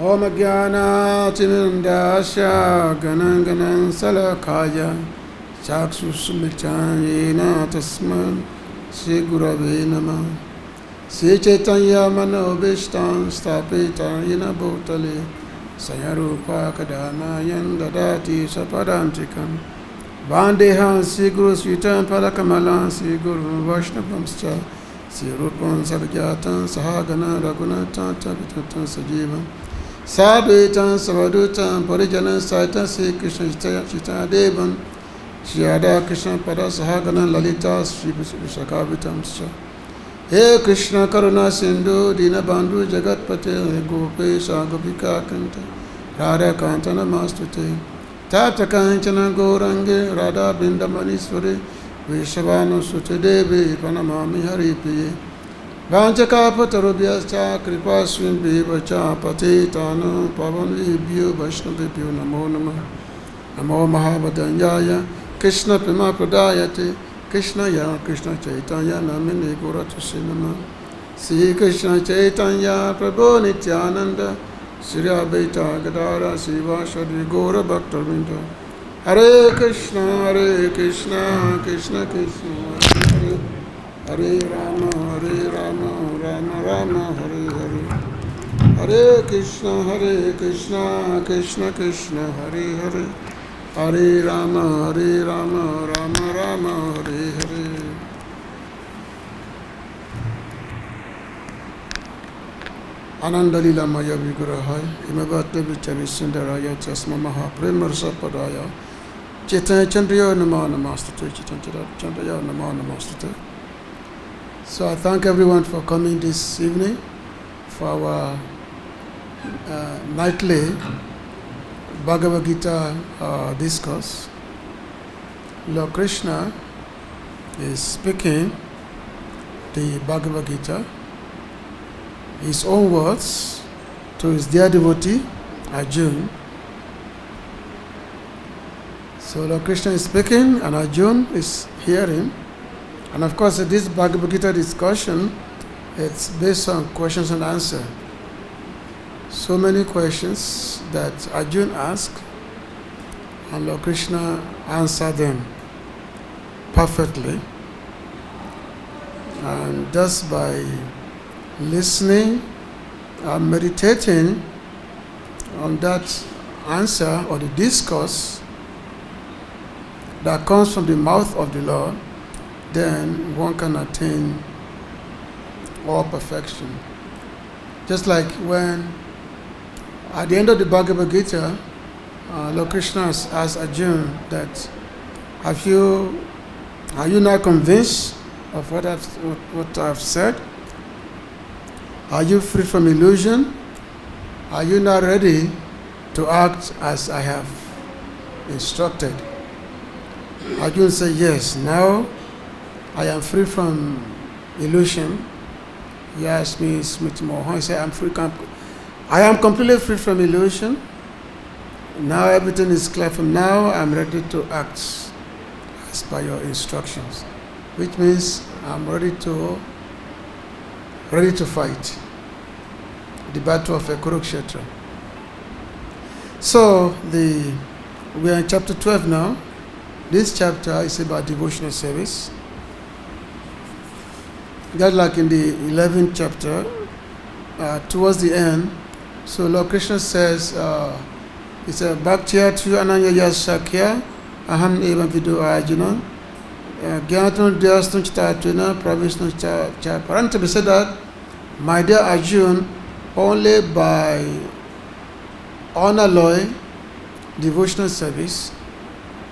Om Jnana Tinandasya Gananganan Salakaya Chaksusmitayena Tasman Sri Gurave Namah Sri Chaitanya Manobishtam Sthapitam Yena Bhutale Sayarupa Kadamayan Dadati Sapadantikam Vandeham Sri Guru Sritam Padakamalam Sri Guru Vaishnavamscha Sri Rupam Sarjatam Sahagana Raghunattam Tapitam Sajivam Sadhutam Savadutam Parijanam Saitam Sri Krishna Chitadevam Sri Radha Krishna Pada Sahagana Lalita Sri Vishakavitamscha He Krishna Karuna Sindhu Dinabandhu Jagatpate Gopesha Gopika Kanta Radha Kanta Namastute Tata Kanchana Gourange Radha Vrindavan Vishavanu Sute Devi Panamami Haripiye Vanchakapatarubhyascha Kripa Swinbhivacha Patitano Pavanvibhyo Vaishnavibhyo Namo Namah Namo Mahabhadanjaya Krishna Prema Pradayate Krishna Ya Krishna Chaitanya Namine Gauratusi Namah Sri Krishna Chaitanya Prabhu Nityananda Sri Advaita Gadara Sivasadi Gaura Bhaktavinda Hare Krishna Krishna Krishna Hare Hare Rama Rama Rama Hare Hare Hare Krishna Krishna Krishna Hare Hare Hare Rama Rama Rama Hare Hare Anandalila Maya Vigrahaya Imabhata Vichari Sundaraya Tasma Maha Premarsa Padaya Chaitanya Chandriya Nama Namastate Chaitanya Chandriya Nama Namastate. So I thank everyone for coming this evening for our nightly Bhagavad-Gita discourse. Lord Krishna is speaking the Bhagavad-Gita, his own words, to his dear devotee, Arjuna. So Lord Krishna is speaking and Arjuna is hearing. And of course, this Bhagavad-Gita discussion, it's based on questions and answers. So many questions that Arjuna asked, and Lord Krishna answered them perfectly. And just by listening and meditating on that answer or the discourse that comes from the mouth of the Lord, then one can attain all perfection. Just like when, at the end of the Bhagavad-Gita, Lord Krishna asked Arjuna that, are you not convinced of what I've said? Are you free from illusion? Are you not ready to act as I have instructed? Arjuna said, yes, now I am free from illusion. He asked me, Smriti Mohan, he said, I am completely free from illusion. Now everything is clear. From now I'm ready to act as per your instructions. Which means I'm ready to fight the battle of Kurukshetra. So we are in chapter 12 now. This chapter is about devotional service. Just like in the 11th chapter, towards the end, so Lord Krishna says, it's a bhakti-yoga ananya sakya aham evam vidu arjuna gyanatam dhyastam chitatena pravishnam cha parantam. He said that, my dear Arjuna, only by unalloyed devotional service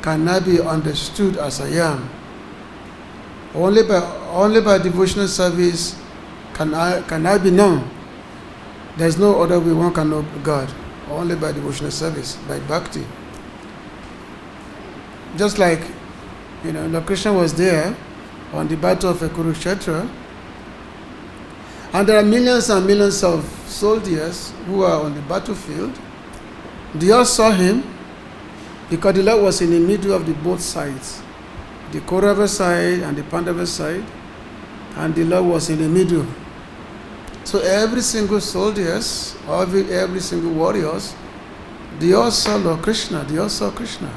can I be understood as I am. Only by devotional service can I be known. There's no other way one can know God. Only by devotional service, by bhakti. Just like, Lord Krishna was there on the battle of Kurukshetra, and there are millions and millions of soldiers who are on the battlefield. They all saw him because the Lord was in the middle of the both sides, the Kaurava side and the Pandava side, and the Lord was in the middle. So every single soldiers, every single warriors, they all saw Lord Krishna. They all saw Krishna.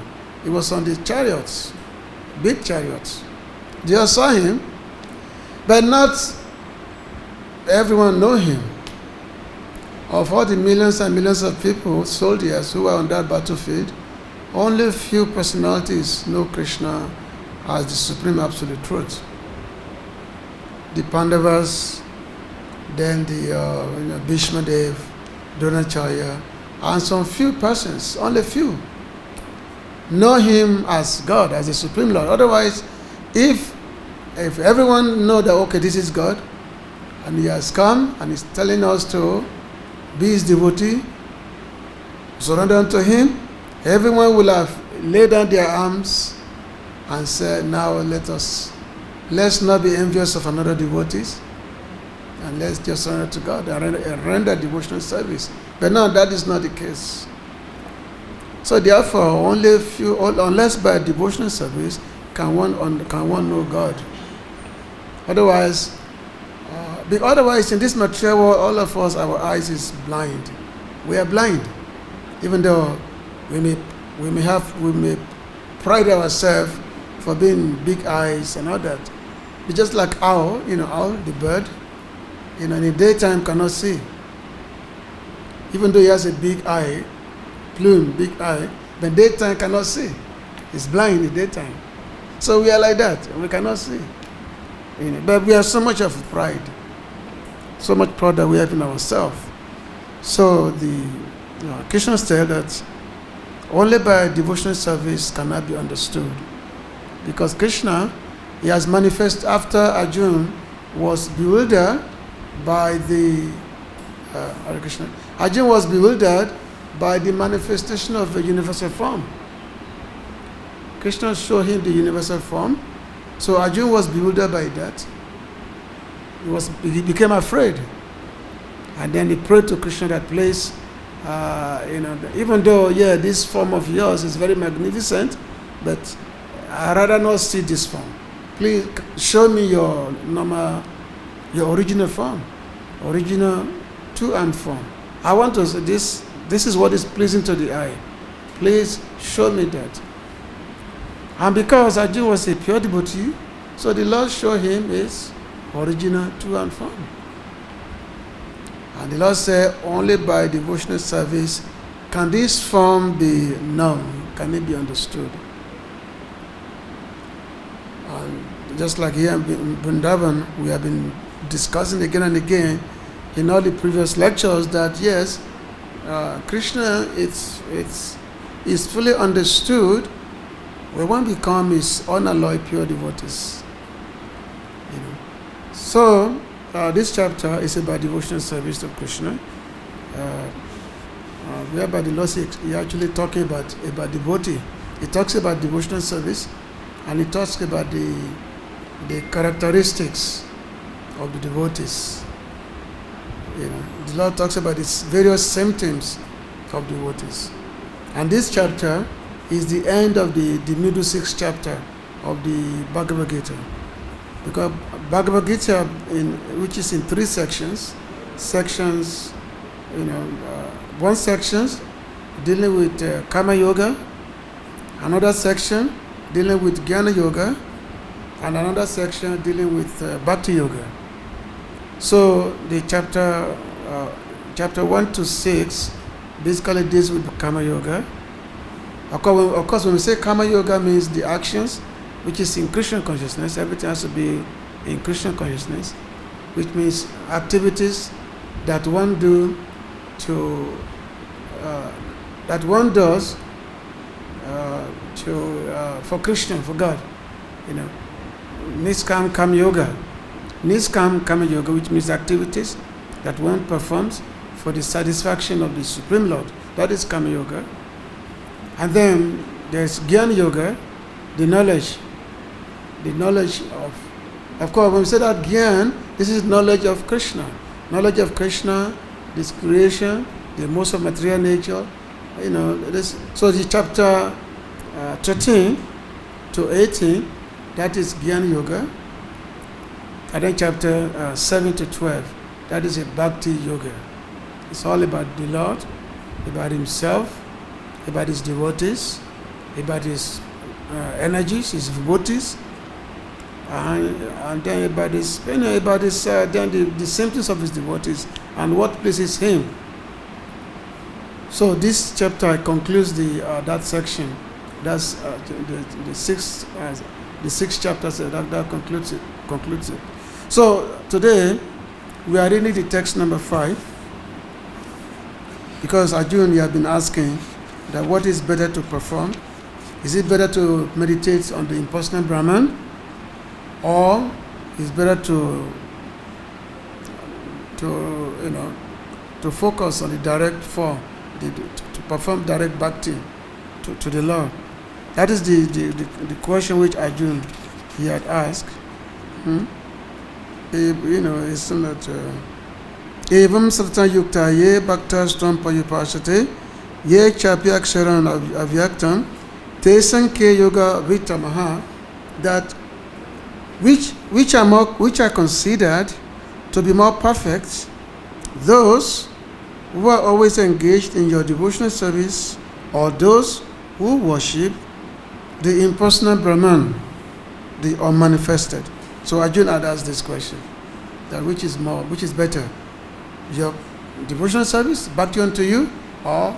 He was on the chariots, big chariots. They all saw him, but not everyone know him. Of all the millions and millions of people, soldiers who were on that battlefield, only few personalities know Krishna as the supreme absolute truth. The Pandavas, then the Bhishma Dev, Dronacharya, and some few persons, only few, know him as God, as the Supreme Lord. Otherwise, if everyone know that, okay, this is God, and he has come and is telling us to be his devotee, surrender unto him, everyone will have laid down their arms and said, now let's not be envious of another devotees, and let's just surrender to God and render devotional service. But no, that is not the case. So therefore, only few, unless by devotional service, can one know God. Otherwise, in this material world, all of us, our eyes is blind. We are blind, even though we may pride ourselves for being big eyes and all that. It's just like owl, the bird, in the daytime cannot see. Even though he has a big eye, big eye, but daytime cannot see. It's blind in the daytime. So we are like that, we cannot see. But we have so much of pride, so much pride that we have in ourselves. So the Krishna tell that only by devotional service cannot be understood. Because Krishna, he has manifested after Arjuna was bewildered by the Arjuna was bewildered by the manifestation of the universal form. Krishna showed him the universal form, so Arjuna was bewildered by that. He became afraid, and then he prayed to Krishna that place. Even though this form of yours is very magnificent, but I rather not see this form. Please show me your original form, original true and form. I want to say this is what is pleasing to the eye. Please show me that. And because Arjuna was a pure devotee, so the Lord showed him his original true and form. And the Lord said, only by devotional service can this form be known, can it be understood. And just like here in Vrindavan, we have been discussing again and again in all the previous lectures that yes, Krishna is fully understood when one becomes his unalloyed pure devotees. So this chapter is about devotional service to Krishna, whereby the Lord is actually talking about devotee. He talks about devotional service, and he talks about the characteristics of the devotees. The Lord talks about these various symptoms of devotees. And this chapter is the end of the middle sixth chapter of the Bhagavad-Gita. Because Bhagavad-Gita, which is in three sections, one section dealing with Karma Yoga, another section dealing with Jnana Yoga, and another section dealing with bhakti-yoga. So the chapter 1 to 6 basically deals with Karma Yoga. Of course, when we say Karma Yoga means the actions, which is in Krishna consciousness. Everything has to be in Krishna consciousness, which means activities that one does for Krishna, for God. Niskam Karma Yoga. Niskam Karma Yoga, which means activities that one performs for the satisfaction of the Supreme Lord. That is Karma Yoga. And then there's Jnana Yoga, the knowledge of course, when we say that Jnana, this is knowledge of Krishna. Knowledge of Krishna, this creation, the most of material nature, So the chapter 13 to 18, that is Jnana Yoga. And then chapter 7 to 12, That is a bhakti-yoga. It's all about the Lord, about himself, about his devotees, about his energies, his devotees, and then about his, then the symptoms of his devotees and what pleases him. So this chapter concludes that section. That's the sixth chapter. That concludes it. So today we are reading the text number 5, because Arjuna, you have been asking that what is better to perform. Is it better to meditate on the impersonal Brahman, or is better to focus on the direct form, to perform direct bhakti to the Lord? That is the question which Arjuna he had asked. It's not. Evam sarta yukta ye bhakta stram payupasate ye chapyaksharan avyaktam teṣām ke yoga vitamaha, that which are considered to be more perfect, those who are always engaged in your devotional service, or those who worship the impersonal Brahman, the unmanifested. So Arjuna had asked this question, that which is better, your devotional service, bhakti unto you, or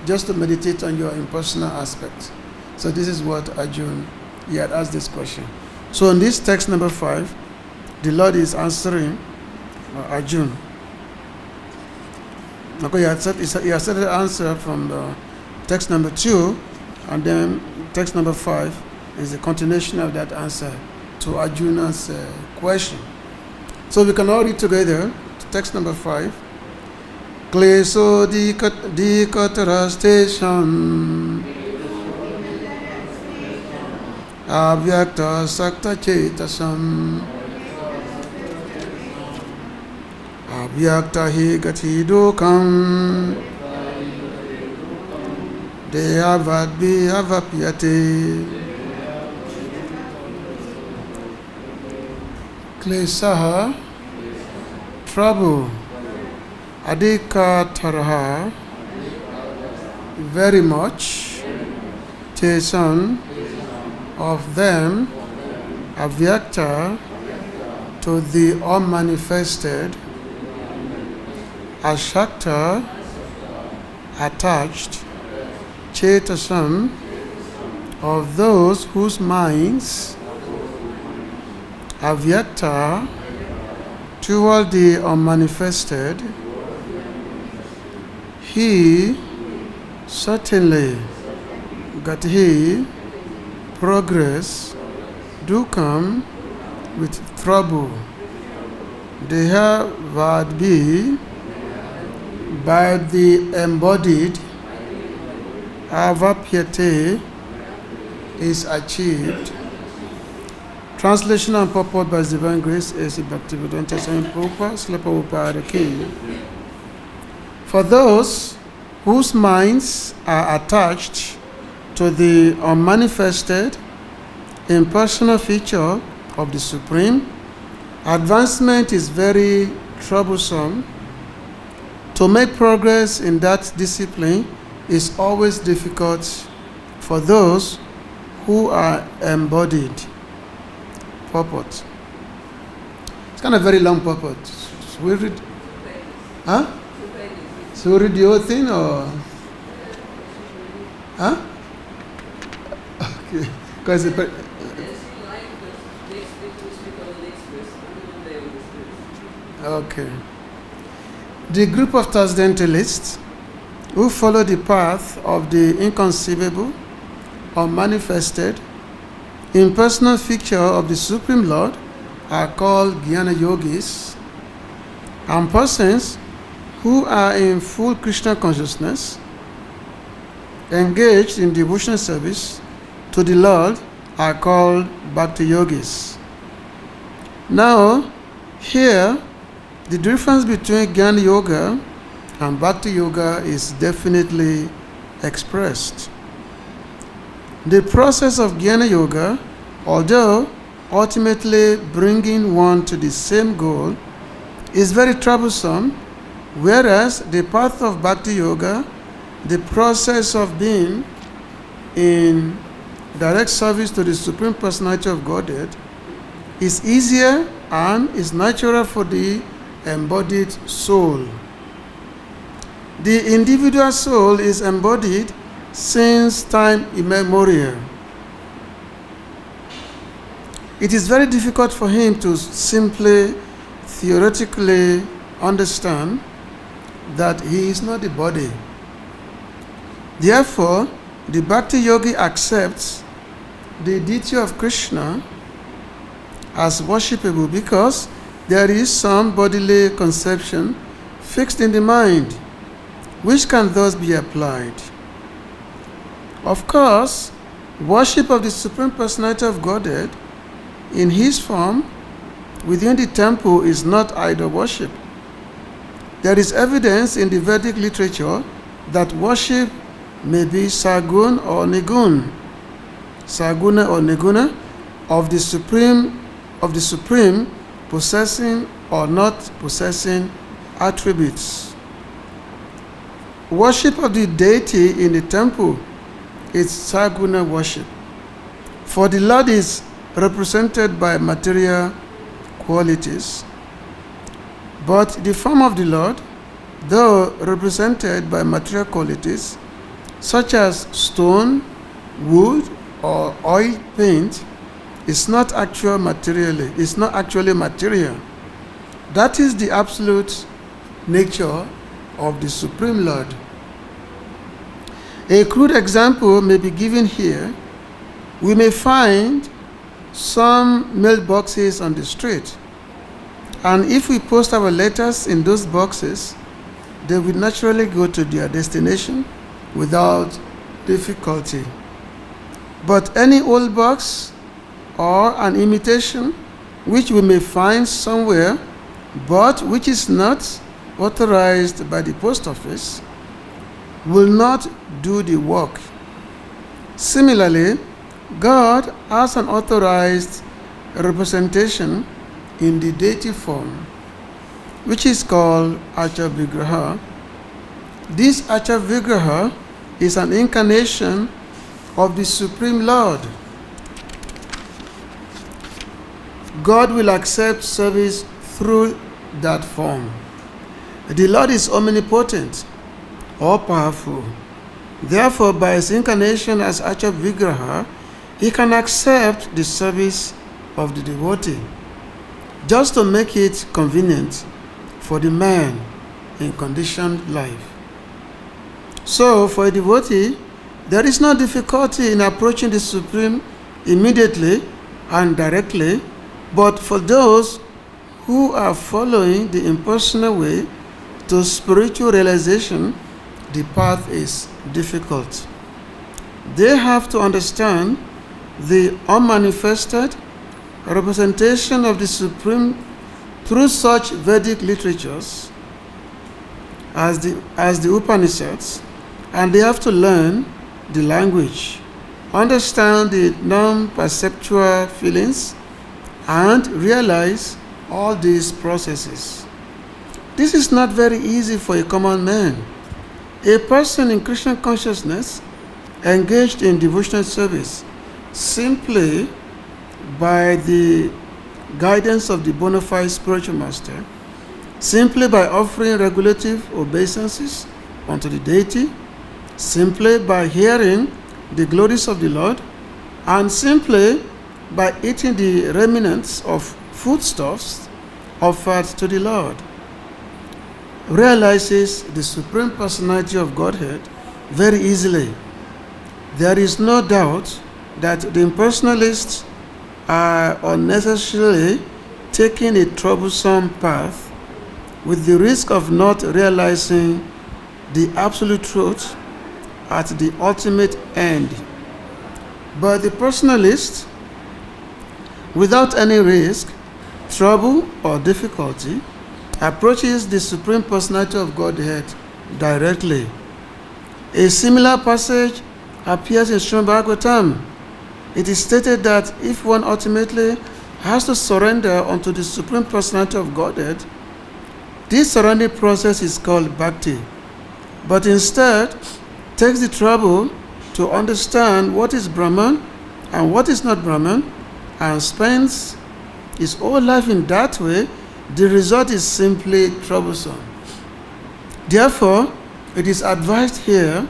just to meditate on your impersonal aspect? So this is what Arjuna, he had asked this question. So in this text number 5, the Lord is answering Arjuna. Okay, he has said the answer from the text number 2, and then text number 5 is the continuation of that answer to Arjuna's question. So we can all read together text number 5. kleśo dhika-taras teṣām avyaktāsakta-cetasām avyakta gatir duḥkhaṁ dehavadbhir avāpyate kleśaḥ, trouble, adhika-taraḥ, very much, teṣām, of them, avyakta, to the unmanifested, āsakta, attached, teṣām, of those whose minds, avyakta, toward the unmanifested, he certainly, gatiḥ, progress, duḥkhaṁ, with trouble, dehavadbhir, by the embodied, avāpyate, is achieved. Translation and purport by His Divine Grace is Bhakti-yoga the King. For those whose minds are attached to the unmanifested, impersonal feature of the Supreme, advancement is very troublesome. To make progress in that discipline is always difficult for those who are embodied. Purport. It's kind of very long purport. So we read, huh? So we read the whole thing, or, huh? Okay, because okay. The group of transcendentalists who follow the path of the inconceivable or manifested impersonal feature of the Supreme Lord are called Jnana Yogis, and persons who are in full Krishna consciousness, engaged in devotional service to the Lord, are called Bhakti Yogis. Now, here, the difference between Jnana Yoga and Bhakti Yoga is definitely expressed. The process of Jnana Yoga, although ultimately bringing one to the same goal, is very troublesome, whereas the path of bhakti-yoga, the process of being in direct service to the Supreme Personality of Godhead, is easier and is natural for the embodied soul. The individual soul is embodied since time immemorial. It is very difficult for him to simply theoretically understand that he is not the body. Therefore, the Bhakti Yogi accepts the deity of Krishna as worshipable because there is some bodily conception fixed in the mind, which can thus be applied. Of course, worship of the Supreme Personality of Godhead in his form within the temple is not idol worship. There is evidence in the Vedic literature that worship may be sargun or nigun, sarguna or niguna, of the supreme possessing or not possessing attributes. Worship of the deity in the temple is sarguna worship, for the Lord is represented by material qualities. But the form of the Lord, though represented by material qualities such as stone, wood, or oil paint, is not actually material. That is the absolute nature of the Supreme Lord. A crude example may be given here. We may find some mailboxes on the street, and if we post our letters in those boxes, they will naturally go to their destination without difficulty. But any old box or an imitation which we may find somewhere but which is not authorized by the post office will not do the work. Similarly, God has an authorized representation in the deity form, which is called avyaktāsakta-cetasām. This avyaktāsakta-cetasām is an incarnation of the Supreme Lord. God will accept service through that form. The Lord is omnipotent, all powerful. Therefore, by his incarnation as avyaktāsakta-cetasām, he can accept the service of the devotee, just to make it convenient for the man in conditioned life. So, for a devotee, there is no difficulty in approaching the Supreme immediately and directly, but for those who are following the impersonal way to spiritual realization, the path is difficult. They have to understand the unmanifested representation of the Supreme through such Vedic literatures as the Upanishads, and they have to learn the language, understand the non-perceptual feelings, and realize all these processes. This is not very easy for a common man. A person in Krishna consciousness engaged in devotional service simply by the guidance of the bona fide spiritual master, simply by offering regulative obeisances unto the deity, simply by hearing the glories of the Lord, and simply by eating the remnants of foodstuffs offered to the Lord, realizes the Supreme Personality of Godhead very easily. There is no doubt that the impersonalists are unnecessarily taking a troublesome path with the risk of not realizing the absolute truth at the ultimate end. But the personalist, without any risk, trouble, or difficulty, approaches the Supreme Personality of Godhead directly. A similar passage appears in Srimad Bhagavatam. It is stated that if one ultimately has to surrender unto the Supreme Personality of Godhead This surrounding process is called bhakti, but instead takes the trouble to understand what is Brahman and what is not Brahman, and spends his whole life in that way, the result is simply troublesome. Therefore, it is advised here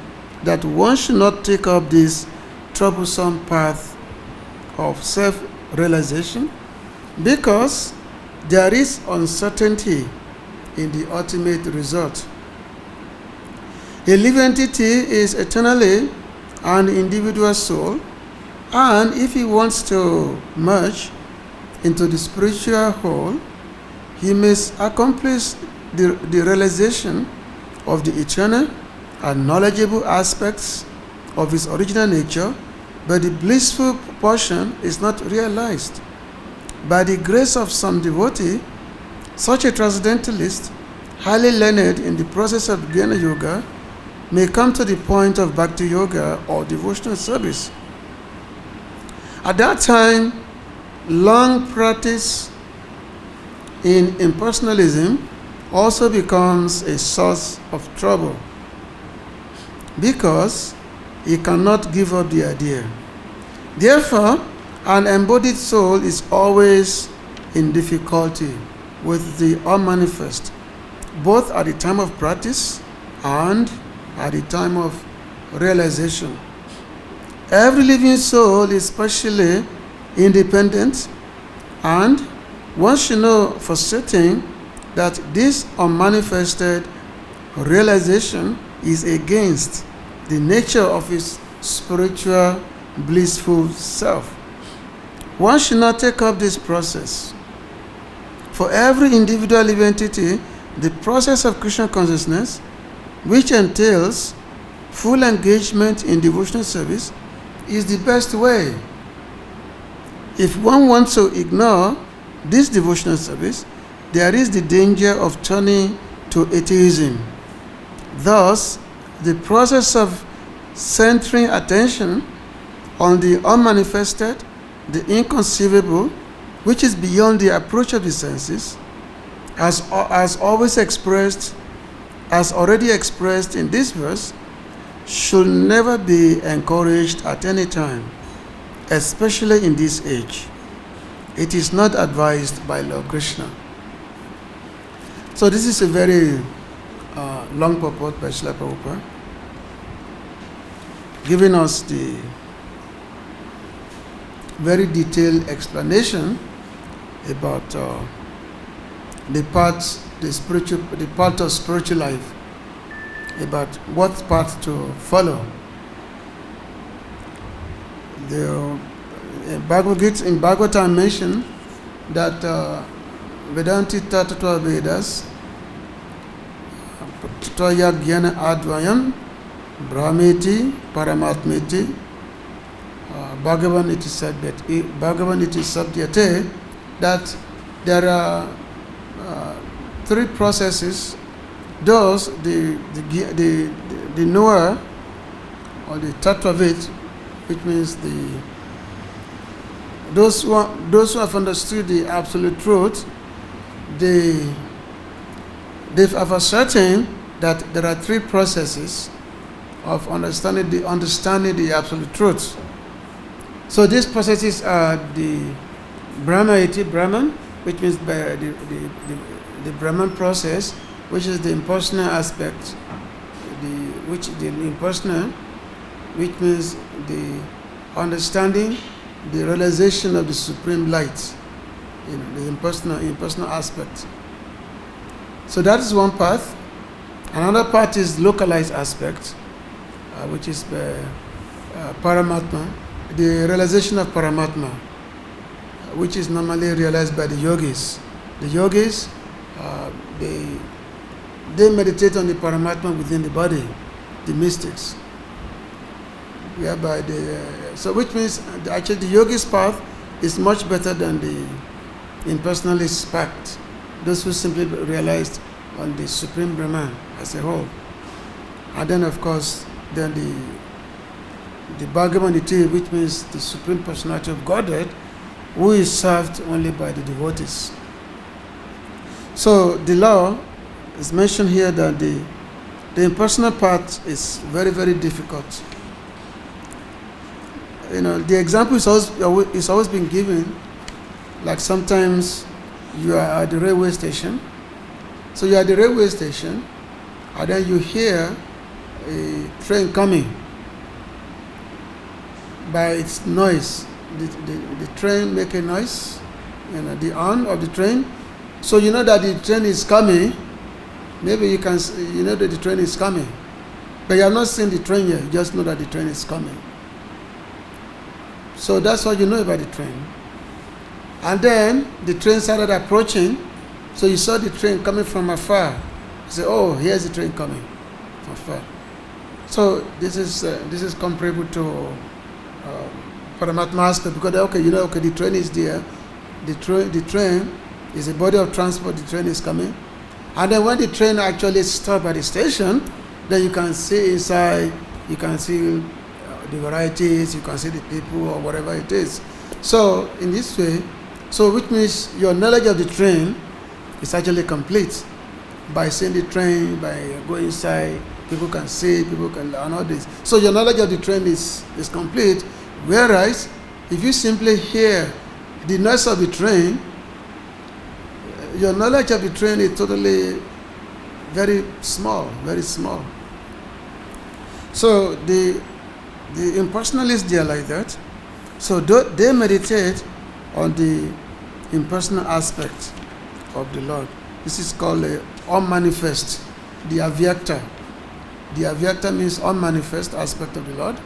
that one should not take up this troublesome path of self-realization, because there is uncertainty in the ultimate result. A living entity is eternally an individual soul, and if he wants to merge into the spiritual whole, he must accomplish the realization of the eternal and knowledgeable aspects of his original nature, but the blissful portion is not realized. By the grace of some devotee, such a transcendentalist, highly learned in the process of jnana yoga, may come to the point of bhakti yoga or devotional service. At that time, long practice in impersonalism also becomes a source of trouble, because he cannot give up the idea. Therefore, an embodied soul is always in difficulty with the unmanifest, both at the time of practice and at the time of realization. Every living soul is spatially independent, and one should know for certain that this unmanifested realization is against the nature of his spiritual blissful self. One should not take up this process. For every individual living entity, the process of Krishna consciousness, which entails full engagement in devotional service, is the best way. If one wants to ignore this devotional service, there is the danger of turning to atheism. Thus, the process of centering attention on the unmanifested, the inconceivable, which is beyond the approach of the senses, as already expressed in this verse, should never be encouraged at any time, especially in this age. It is not advised by Lord Krishna. So this is a very long purport by Srila Prabhupada, giving us the very detailed explanation about the part of spiritual life, about what path to follow. In Bhagavad-Gita mentioned that Vedanti Tattva Vedas Traya Jnana Advayam Brahmeti Paramatmeti Bhagavan it is said that Bhagavan it is sabdyate, that there are three processes. Those the knower or the tattvavit, which means those who have understood the absolute truth, they have ascertained that there are three processes of understanding the absolute truth. So these processes are the Brahman, which means the Brahman process, which is the impersonal aspect, which means the understanding, the realization of the supreme light, the impersonal aspect. So that is one path. Another part is localized aspect, which is Paramatma, the realization of Paramatma, which is normally realized by the yogis. The yogis, they meditate on the Paramatma within the body, the mystics. Whereby so which means actually the yogi's path is much better than the impersonalist path. Those who simply realized on the Supreme Brahman as a whole. And then of course, then the Bhagavan-iti, which means the Supreme Personality of Godhead, who is served only by the devotees. So the law it's mentioned here that the impersonal part is very, very difficult. The example is always been given, like sometimes you are at the railway station. So you are at the railway station, and then you hear a train coming. By its noise, the train make a noise, the horn of the train. So you know that the train is coming. Maybe you know that the train is coming, but you have not seen the train yet. You just know that the train is coming. So that's what you know about the train. And then the train started approaching. So you saw the train coming from afar. You say, "Oh, here's the train coming from afar." So this is comparable to Paramatma aspect, because the train is there. The train is a body of transport. The train is coming, and then when the train actually stops at the station, then you can see inside. You can see the varieties. You can see the people or whatever it is. So in this way, which means your knowledge of the train is actually complete by seeing the train, by going inside. People can see, people can learn all this. So your knowledge of the train is complete. Whereas, if you simply hear the noise of the train, your knowledge of the train is totally very small, very small. So the impersonalists, they are like that. So they meditate on the impersonal aspect of the Lord. This is called unmanifest, the avyakta. The avyakta means unmanifest aspect of the Lord.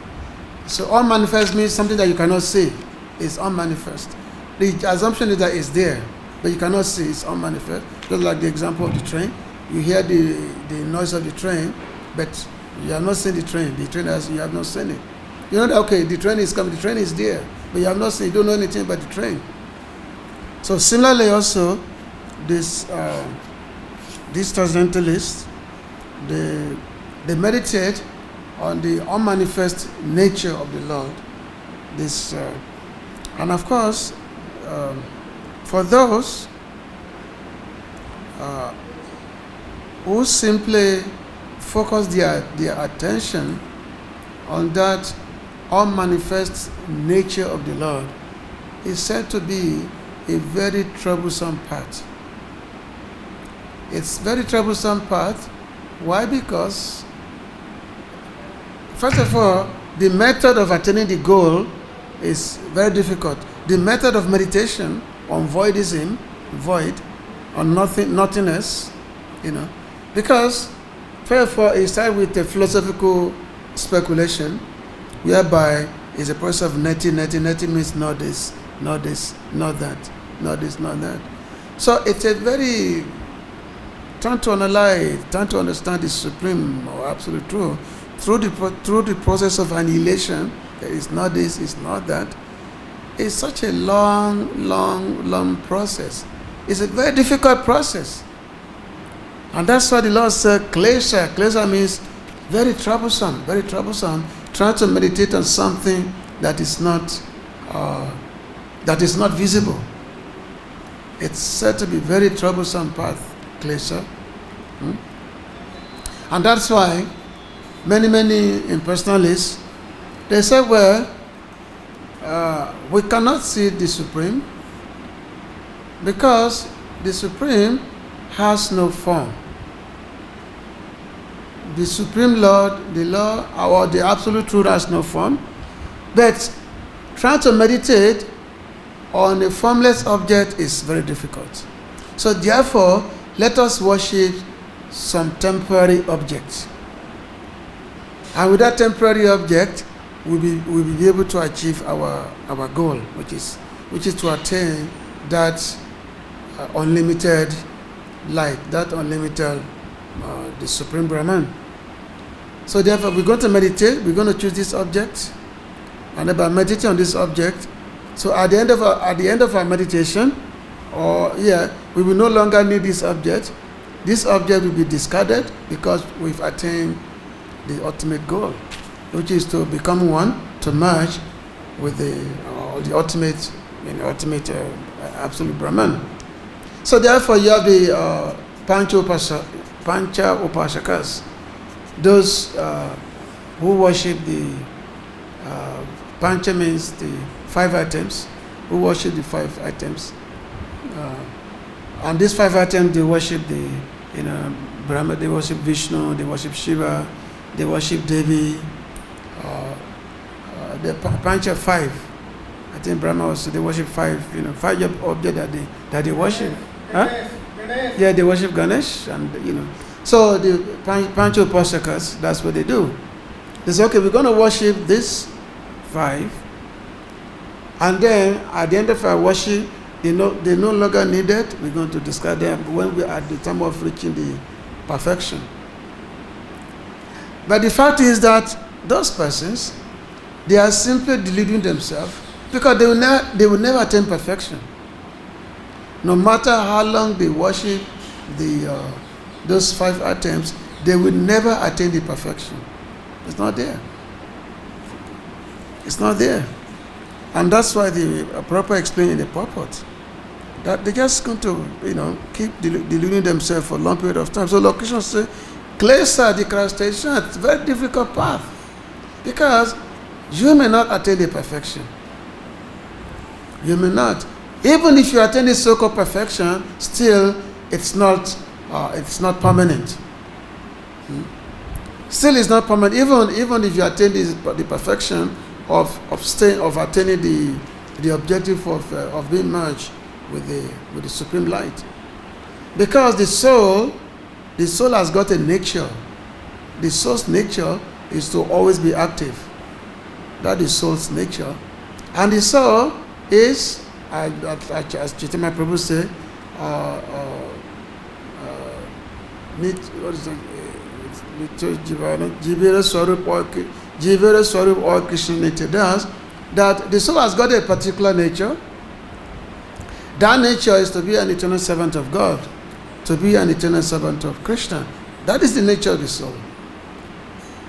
So unmanifest means something that you cannot see. It's unmanifest. The assumption is that it's there, but you cannot see. It's unmanifest. Just like the example of the train. You hear the noise of the train, but you have not seen the train. The train you have not seen it. You know that, okay, the train is coming, the train is there, but you have not seen, you don't know anything about the train. So similarly also, these transcendentalists, they meditate on the unmanifest nature of the Lord. And of course, for those who simply focus their attention on that unmanifest nature of the Lord, is said to be a very troublesome path. It's very troublesome path. Why? Because first of all, the method of attaining the goal is very difficult. The method of meditation on voidism, void, on nothingness, because first of all, it starts with a philosophical speculation, whereby it's a process of netting means not this, not this, not that, not this, not that. So it's a very trying to analyze, trying to understand the supreme or absolute truth through the process of annihilation. It's not this, it's not that. It's such a long process. It's a very difficult process. And that's why the Lord said kleśaḥ. Kleśaḥ means very troublesome, trying to meditate on something that is not visible. It's said to be very troublesome path, kleśaḥ. And that's why many impersonalists, they say, well, we cannot see the Supreme because the Supreme has no form. The Supreme Lord, the law, or the absolute truth has no form. But trying to meditate on a formless object is very difficult. So therefore, let us worship some temporary object. And with that temporary object, we'll be able to achieve our goal, which is to attain that unlimited light, that unlimited the Supreme Brahman. So therefore, we're going to meditate. We're going to choose this object, and by meditating on this object, so at the end of our meditation, we will no longer need this object. This object will be discarded because we've attained the ultimate goal, which is to become one, to merge with the ultimate absolute Brahman. So therefore, you have the Pancha Upasakas, those who worship the Pancha means the 5 items, who worship the 5 items. And these 5 items, they worship the, Brahma, they worship Vishnu, they worship Shiva, they worship Devi. The Pancha 5. I think Brahma also, they worship 5, 5 objects that they worship. Huh? Yeah, they worship Ganesh, and So the Pancha Upasakas, that's what they do. They say, okay, we're going to worship this 5, and then at the end of our worship, they're no longer needed. We're going to discard them when we are at the time of reaching the perfection. But the fact is that those persons, they are simply deluding themselves, because they will never attain perfection. No matter how long they worship those 5 items, they will never attain the perfection. It's not there. It's not there. And that's why the proper explain in the purport that they're just going to, keep deluding themselves for a long period of time. So Lord Krishna says, kleśaḥ, decapitation, it's a very difficult path, because you may not attain the perfection. You may not. Even if you attain the so-called perfection, still it's not permanent. Still, it's not permanent. Even if you attain the perfection of attaining the objective of being merged with the supreme light, because the soul has got a nature. The soul's nature is to always be active. That is soul's nature, and the soul is, as Chaitanya Prabhu say, Jivera Swarup or Krishna nature does, that the soul has got a particular nature. That nature is to be an eternal servant of God, to be an eternal servant of Krishna. That is the nature of the soul.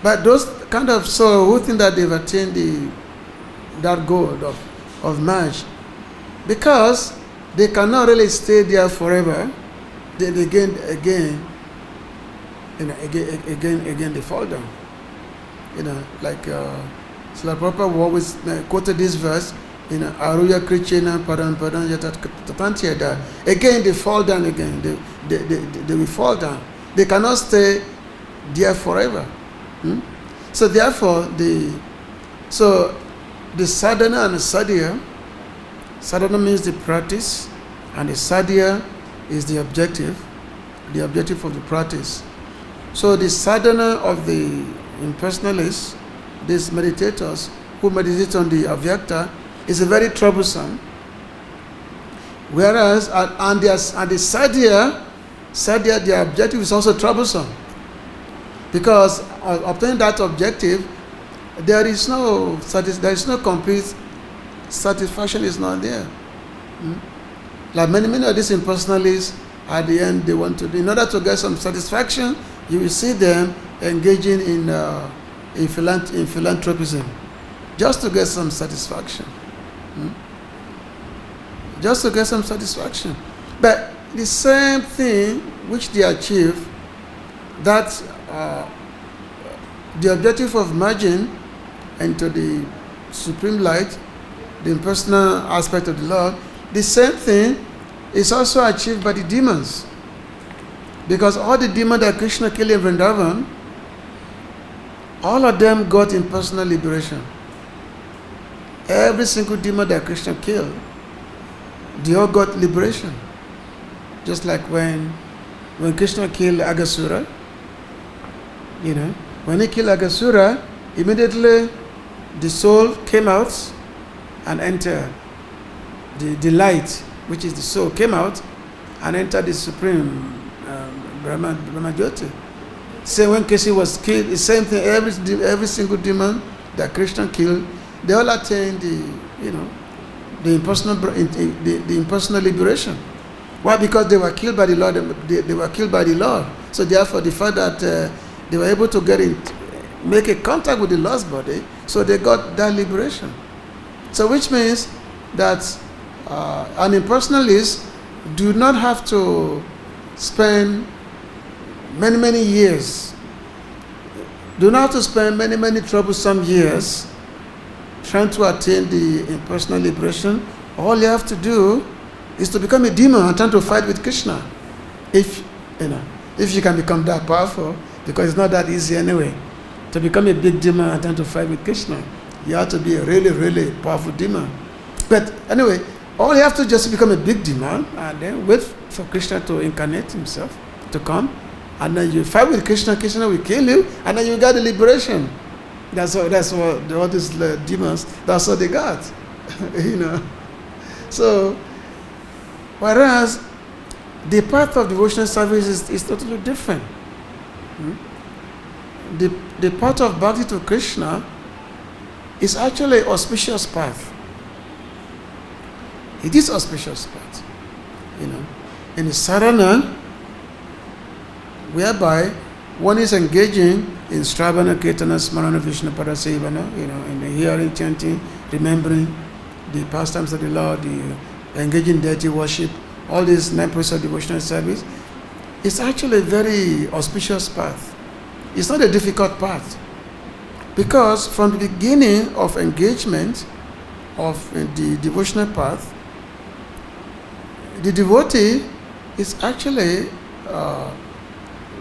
But those kind of soul who think that they've attained that goal of marriage, because they cannot really stay there forever, then again they fall down. Like Srila Prabhupada always quoted this verse, Aruya Krichena Padam Yatat. Again they fall down again. They will fall down. They cannot stay there forever. So therefore the sadhana and the sadhya, sadhana means the practice, and the sadhya is the objective of the practice. So the sadhana of the impersonalists, these meditators who meditate on the avyakta, is very troublesome. Whereas and the sadhya, their objective is also troublesome, because obtaining that objective, there is no complete satisfaction. Is not there. Like many of these impersonalists, at the end they want to, in order to get some satisfaction, you will see them engaging in philanthropism, just to get some satisfaction. Just to get some satisfaction. But the same thing which they achieve, that the objective of merging into the supreme light, the impersonal aspect of the Lord, the same thing is also achieved by the demons. Because all the demons that Krishna killed in Vrindavan, all of them got impersonal liberation. Every single demon that Krishna killed, they all got liberation. Just like when Krishna killed Aghasura, when he killed Aghasura, immediately the soul came out and entered. The light, which is the soul, came out and entered the supreme Brahma-jyoti. Same when Keshi was killed, the same thing. Every single demon that Krishna killed, they all attained the impersonal liberation. Why? Because they were killed by the Lord. They were killed by the Lord. So therefore, the fact that they were able to make a contact with the Lord's body, so they got that liberation. So which means that an impersonalist do not have to spend many, many years. Do not have to spend many, many troublesome years trying to attain the impersonal liberation. All you have to do is to become a demon and trying to fight with Krishna. If you can become that powerful, because it's not that easy anyway. To become a big demon and trying to fight with Krishna, you have to be a really, really powerful demon. But anyway, all you have to just become a big demon and then wait for Krishna to incarnate himself, to come, and then you fight with Krishna, Krishna will kill you, and then you get the liberation. That's what all these demons, that's what they got. So, whereas the path of devotional service is totally different. The path of bhakti to Krishna is actually an auspicious path. It is auspicious path. In the sadhana, whereby one is engaging in Shravana, Kirtana, Smarana, Vishnu, Parasevana, in the hearing, chanting, remembering the pastimes of the Lord, the engaging in deity worship, all these 9 processes of devotional service. It's actually a very auspicious path. It's not a difficult path. Because from the beginning of engagement of the devotional path, the devotee is actually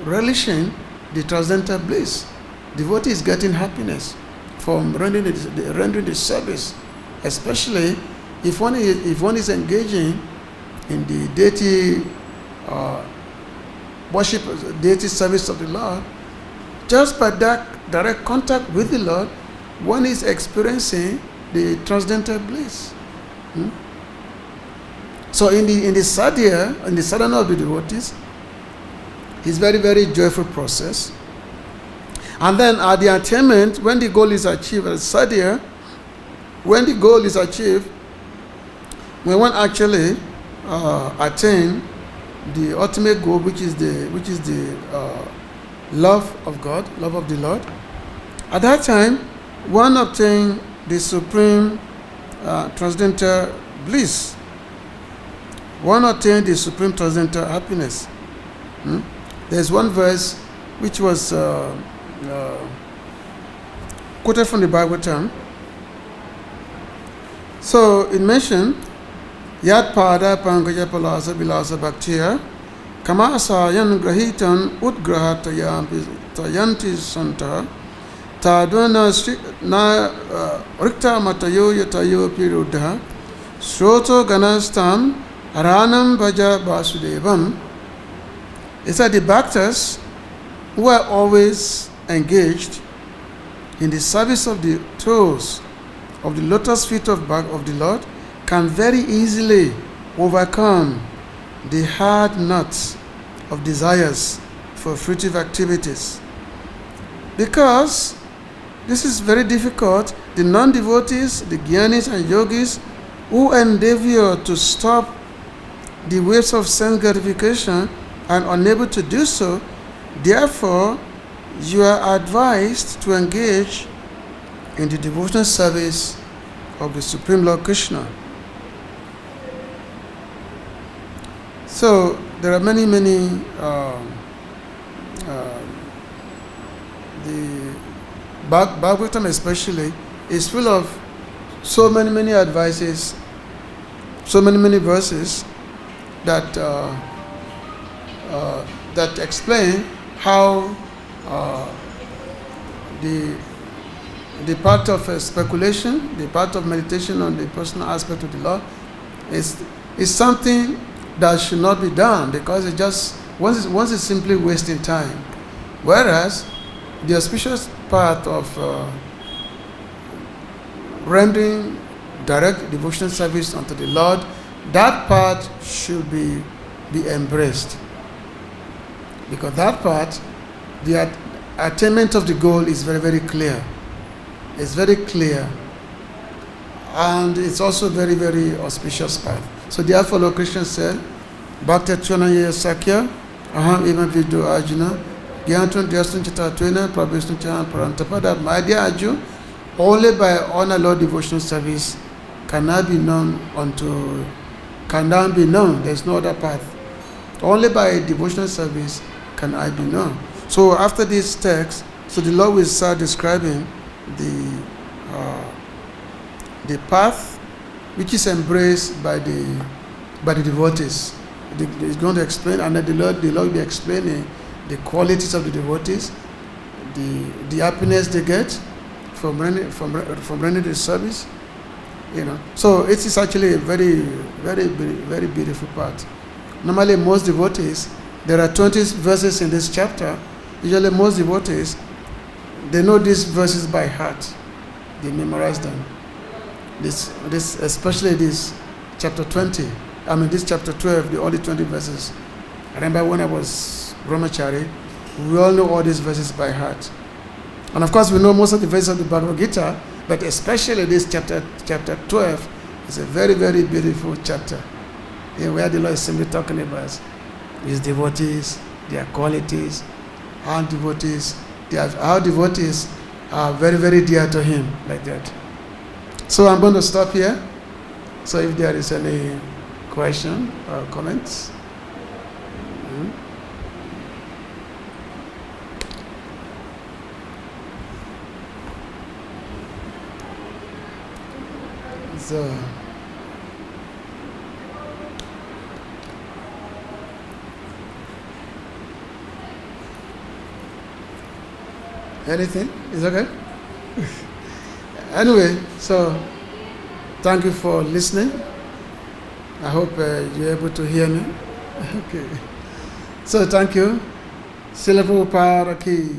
relishing the transcendental bliss. Devotee is getting happiness from rendering the service, especially if one is engaging in the deity worship, deity service of the Lord. Just by that direct contact with the Lord, one is experiencing the transcendental bliss. So in the sadhya, in the sadhana of the devotees, it's very, very joyful process. And then at the attainment, when the goal is achieved, at sadhya, when the goal is achieved, when one actually attain the ultimate goal, which is the love of God, love of the Lord, at that time, one obtains the supreme transcendental bliss. One obtains the supreme transcendental happiness. There's one verse which was quoted from the Bhagavad-Gita. So it mentioned, Yat pada pankaja palasa bilasa bhaktiya kamasa yan grahitan udgraha tayanti santa tadvana na rikta matayo yatayo piruddha sroto ganastam aranam bhaja vasudevam. It said the bhaktas who are always engaged in the service of the toes of the lotus feet of the Lord can very easily overcome the hard nuts of desires for fruitive activities. Because this is very difficult, the non-devotees, the jnanis and yogis who endeavor to stop the waves of sense gratification and unable to do so, therefore you are advised to engage in the devotional service of the Supreme Lord Krishna. So there are many the Bhagavatam especially is full of so many advices, so many verses that that explain how the part of speculation, the part of meditation on the personal aspect of the Lord is something that should not be done, because it just once it's simply wasting time. Whereas the auspicious part of rendering direct devotional service unto the Lord, that part should be embraced, because that part, the attainment of the goal is very, very clear. It's very clear, and it's also very, very auspicious path. So therefore, Lord Krishna said, Bhakta Chunaya Sakya, Aham Ema Vidu Arjuna, Gyantun Dyastun Chitatwena, Prabhishnu Chahan Parantapa, that my dear Arjuna, only by honor Lord devotional service cannot be known cannot be known. There's no other path. Only by devotional service can I be known? So after this text, so the Lord will start describing the path which is embraced by the devotees. He's going to explain, and then the Lord will be explaining the qualities of the devotees, the happiness they get from rendering the service. So it is actually a very, very, very beautiful part. Normally, most devotees, there are 20 verses in this chapter. Usually, most devotees, they know these verses by heart. They memorize them. This especially this chapter 20. This chapter 12, the only 20 verses. I remember when I was brahmachari, we all know all these verses by heart. And of course, we know most of the verses of the Bhagavad-Gita, but especially this chapter 12 is a very, very beautiful chapter, where the Lord is simply talking about his devotees, their qualities, how devotees are very, very dear to him, like that. So I'm going to stop here. So if there is any question or comments. So anything is okay. Anyway, so thank you for listening. I hope you're able to hear me. Okay. So thank you. Srila Prabhupada ki